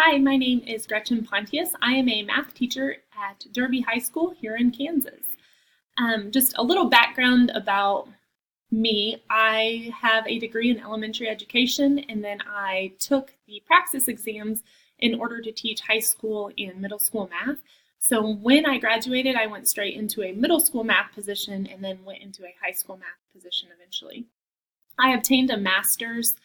Hi, my name is Gretchen Pontius. I am a math teacher at Derby High School here in Kansas. Just a little background about me. I have a degree in elementary education, and then I took the praxis exams in order to teach high school and middle school math. So when I graduated, I went straight into a middle school math position and then went into a high school math position eventually. I obtained a master's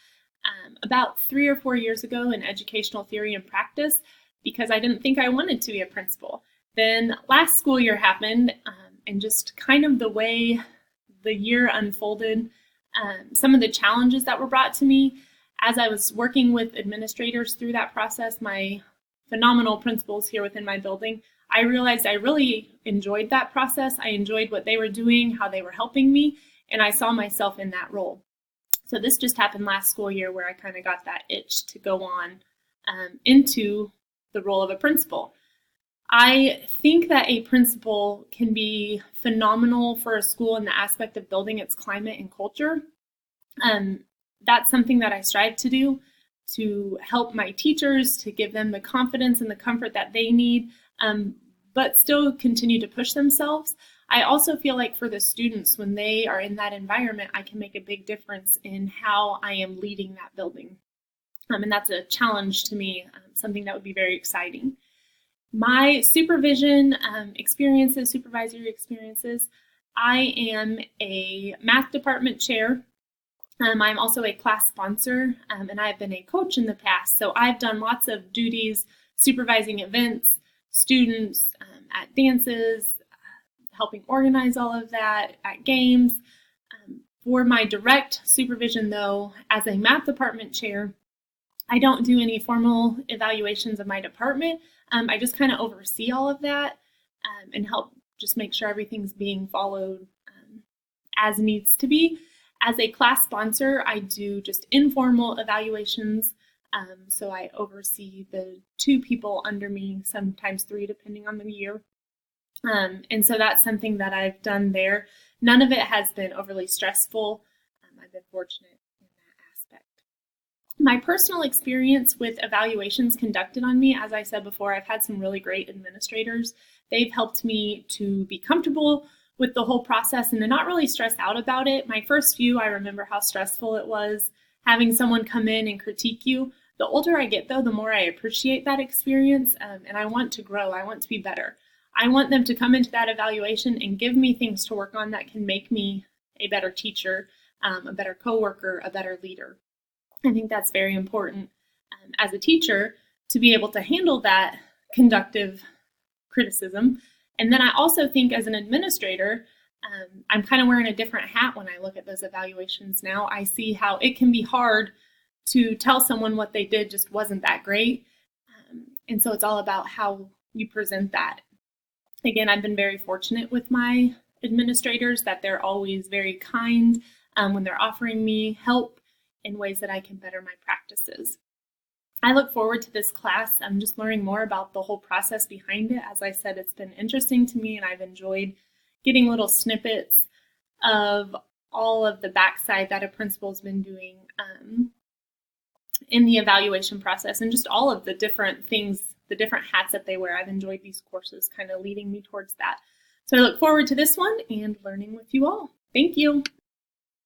about 3 or 4 years ago in educational theory and practice because I didn't think I wanted to be a principal. Then last school year happened, and just kind of the way the year unfolded, some of the challenges that were brought to me as I was working with administrators through that process, my phenomenal principals here within my building, I realized I really enjoyed that process. I enjoyed what they were doing, how they were helping me, and I saw myself in that role. So this just happened last school year where I kind of got that itch to go on into the role of a principal. I think that a principal can be phenomenal for a school in the aspect of building its climate and culture. That's something that I strive to do, to help my teachers, to give them the confidence and the comfort that they need, but still continue to push themselves. I also feel like for the students, when they are in that environment, I can make a big difference in how I am leading that building. And that's a challenge to me, something that would be very exciting. My supervision experiences, supervisory experiences, I am a math department chair. I'm also a class sponsor, and I've been a coach in the past. So I've done lots of duties, supervising events, students at dances, helping organize all of that at games. For my direct supervision, though, as a math department chair, I don't do any formal evaluations of my department. I just kind of oversee all of that and help just make sure everything's being followed as needs to be. As a class sponsor, I do just informal evaluations. So I oversee the 2 people under me, sometimes 3, depending on the year. And so that's something that I've done there. None of it has been overly stressful. I've been fortunate in that aspect. My personal experience with evaluations conducted on me, as I said before, I've had some really great administrators. They've helped me to be comfortable with the whole process and to not really stress out about it. My first few, I remember how stressful it was having someone come in and critique you. The older I get, though, the more I appreciate that experience, and I want to grow. I want to be better. I want them to come into that evaluation and give me things to work on that can make me a better teacher, a better coworker, a better leader. I think that's very important as a teacher to be able to handle that conductive criticism. And then I also think as an administrator, I'm kind of wearing a different hat when I look at those evaluations now. I see how it can be hard to tell someone what they did just wasn't that great. And so it's all about how you present that. Again, I've been very fortunate with my administrators that they're always very kind when they're offering me help in ways that I can better my practices. I look forward to this class. I'm just learning more about the whole process behind it. As I said, it's been interesting to me, and I've enjoyed getting little snippets of all of the backside that a principal's been doing in the evaluation process and just all of the different things, the different hats that they wear. I've enjoyed these courses kind of leading me towards that. So I look forward to this one and learning with you all. Thank you.